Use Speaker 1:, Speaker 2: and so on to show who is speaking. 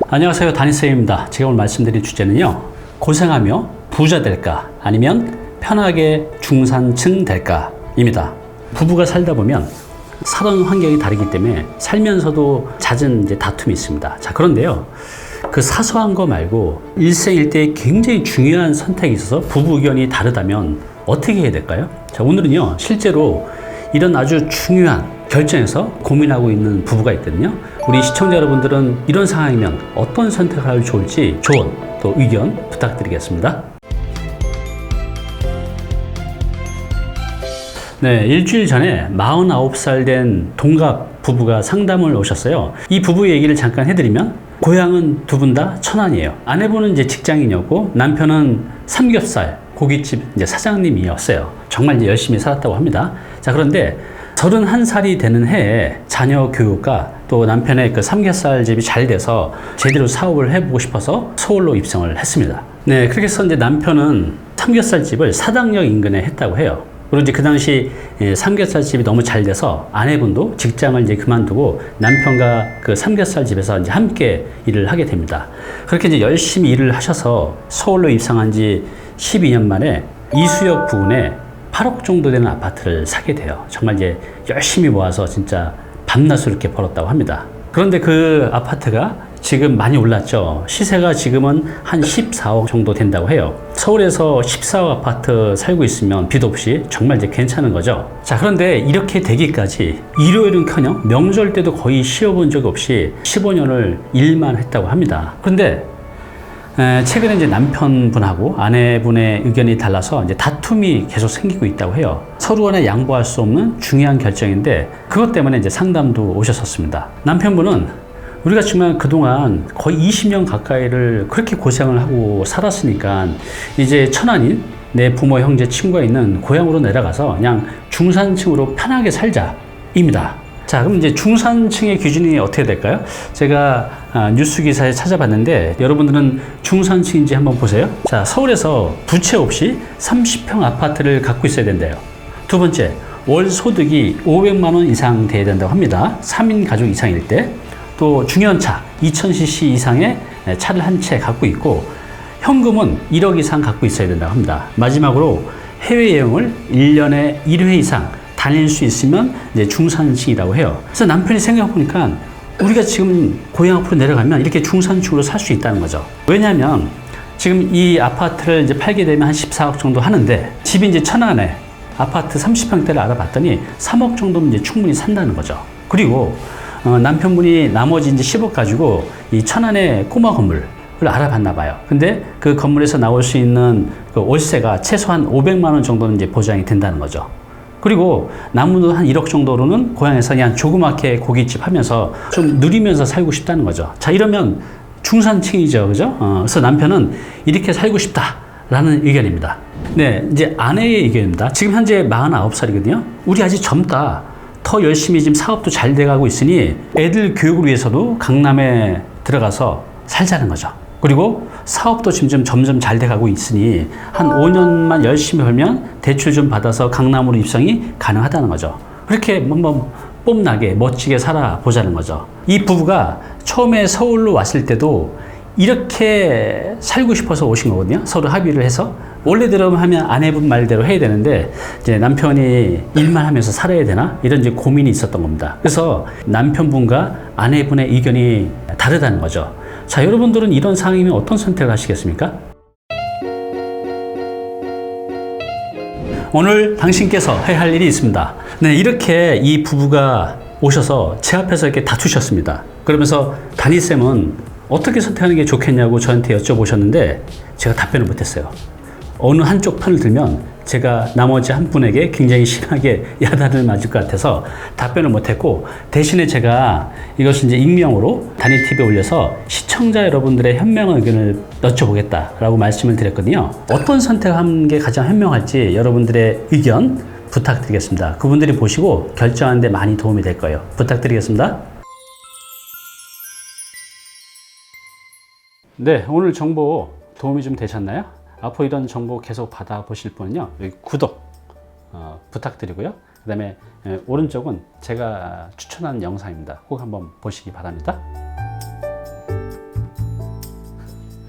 Speaker 1: 안녕하세요, 다니쌤입니다. 제가 오늘 말씀드릴 주제는요, 고생하며 부자 될까 아니면 편하게 중산층 될까 입니다. 부부가 살다 보면 살아온 환경이 다르기 때문에 살면서도 잦은 다툼이 있습니다. 자, 그런데요, 그 사소한 거 말고 일생일대에 굉장히 중요한 선택이 있어서 부부 의견이 다르다면 어떻게 해야 될까요? 자, 오늘은요, 실제로 이런 아주 중요한 결정에서 고민하고 있는 부부가 있거든요. 우리 시청자 여러분들은 이런 상황이면 어떤 선택을 하면 좋을지 조언 또 의견 부탁드리겠습니다. 네, 일주일 전에 49살 된 동갑 부부가 상담을 오셨어요. 이 부부 얘기를 잠깐 해드리면, 고향은 두 분 다 천안이에요. 아내분은 직장인이었고 남편은 삼겹살 고깃집 사장님이었어요. 정말 열심히 살았다고 합니다. 자, 그런데 31살이 되는 해에 자녀 교육과 또 남편의 그 삼겹살 집이 잘 돼서 제대로 사업을 해보고 싶어서 서울로 입성을 했습니다. 네, 그렇게 해서 남편은 삼겹살 집을 사당역 인근에 했다고 해요. 그리고 그 당시 삼겹살 집이 너무 잘 돼서 아내분도 직장을 그만두고 남편과 그 삼겹살 집에서 함께 일을 하게 됩니다. 그렇게 열심히 일을 하셔서 서울로 입성한 지 12년 만에 이수역 부근에 8억 정도 되는 아파트를 사게 돼요. 정말 열심히 모아서 진짜 밤낮으로 이렇게 벌었다고 합니다. 그런데 그 아파트가 지금 많이 올랐죠. 시세가 지금은 한 14억 정도 된다고 해요. 서울에서 14억 아파트 살고 있으면 빚 없이 정말 괜찮은 거죠. 자, 그런데 이렇게 되기까지 일요일은커녕 명절 때도 거의 쉬어본 적 없이 15년을 일만 했다고 합니다. 그런데 최근에 남편분하고 아내분의 의견이 달라서 다툼이 계속 생기고 있다고 해요. 서로 간에 양보할 수 없는 중요한 결정인데, 그것 때문에 상담도 오셨었습니다. 남편분은 우리가 정말 그동안 거의 20년 가까이를 그렇게 고생을 하고 살았으니까 이제 천안인 내 부모, 형제, 친구가 있는 고향으로 내려가서 그냥 중산층으로 편하게 살자입니다. 자, 그럼 중산층의 기준이 어떻게 될까요? 제가 뉴스 기사에 찾아봤는데 여러분들은 중산층인지 한번 보세요. 자, 서울에서 부채 없이 30평 아파트를 갖고 있어야 된대요. 두 번째, 월 소득이 500만 원 이상 돼야 된다고 합니다. 3인 가족 이상일 때. 또 중형차 2000cc 이상의 차를 한 채 갖고 있고, 현금은 1억 이상 갖고 있어야 된다고 합니다. 마지막으로 해외여행을 1년에 1회 이상 다닐 수 있으면 중산층이라고 해요. 그래서 남편이 생각해보니까 우리가 지금 고향 앞으로 내려가면 이렇게 중산층으로 살 수 있다는 거죠. 왜냐하면 지금 이 아파트를 팔게 되면 한 14억 정도 하는데, 집이 천안에 아파트 30평대를 알아봤더니 3억 정도면 충분히 산다는 거죠. 그리고 남편분이 나머지 10억 가지고 이 천안의 꼬마 건물을 알아봤나 봐요. 근데 그 건물에서 나올 수 있는 그 월세가 최소한 500만 원 정도는 보장이 된다는 거죠. 그리고 남은 한 1억 정도로는 고향에서 그냥 조그맣게 고깃집 하면서 좀 누리면서 살고 싶다는 거죠. 자, 이러면 중산층이죠. 그죠? 그래서 남편은 이렇게 살고 싶다라는 의견입니다. 네, 아내의 의견입니다. 지금 현재 49살이거든요. 우리 아직 젊다. 더 열심히 지금 사업도 잘 돼가고 있으니 애들 교육을 위해서도 강남에 들어가서 살자는 거죠. 그리고 사업도 지금 점점 잘 돼가고 있으니 한 5년만 열심히 벌면 대출 좀 받아서 강남으로 입성이 가능하다는 거죠. 그렇게 뽐나게 멋지게 살아보자는 거죠. 이 부부가 처음에 서울로 왔을 때도 이렇게 살고 싶어서 오신 거거든요. 서로 합의를 해서. 원래대로 하면 아내분 말대로 해야 되는데 남편이 일만 하면서 살아야 되나? 이런 고민이 있었던 겁니다. 그래서 남편분과 아내분의 의견이 다르다는 거죠. 자, 여러분들은 이런 상황이면 어떤 선택을 하시겠습니까? 오늘 당신께서 해야 할 일이 있습니다. 네, 이렇게 이 부부가 오셔서 제 앞에서 이렇게 다투셨습니다. 그러면서 다니쌤은 어떻게 선택하는 게 좋겠냐고 저한테 여쭤보셨는데 제가 답변을 못했어요. 어느 한쪽 편을 들면 제가 나머지 한 분에게 굉장히 심하게 야단을 맞을 것 같아서 답변을 못했고, 대신에 제가 이것을 익명으로 다니TV에 올려서 시청자 여러분들의 현명한 의견을 여쭤보겠다라고 말씀을 드렸거든요. 어떤 선택하는 게 가장 현명할지 여러분들의 의견 부탁드리겠습니다. 그분들이 보시고 결정하는 데 많이 도움이 될 거예요. 부탁드리겠습니다. 네, 오늘 정보 도움이 좀 되셨나요? 앞으로 이런 정보 계속 받아보실 분은요, 여기 구독 부탁드리고요. 그 다음에 오른쪽은 제가 추천한 영상입니다. 꼭 한번 보시기 바랍니다.